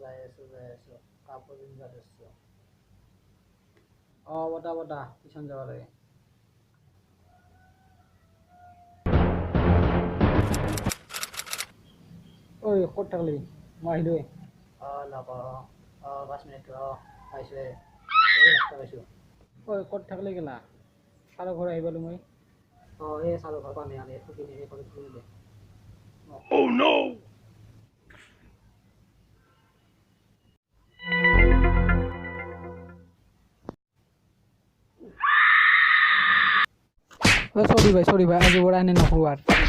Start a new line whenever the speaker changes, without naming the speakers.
যাই আছো কাপোৰ পিন্ধাত আছো বতা টিউচন যাব লাগে ঐ ক'ত থাকলি মই আহিলোৱে নকওঁ 5 মিনিট পাইছোৱে ৰাস্তা পাইছোঁ ঐ ক'ত থাকলি গেলা চাৰৰ ঘৰ আহি পালোঁ মই এই চাৰৰ ঘৰ পামে আমি ফুকি নিবি কৰি ফুৰিলে Oh no! Sorry bhai, আজি পৰা এনে নকৰো আৰু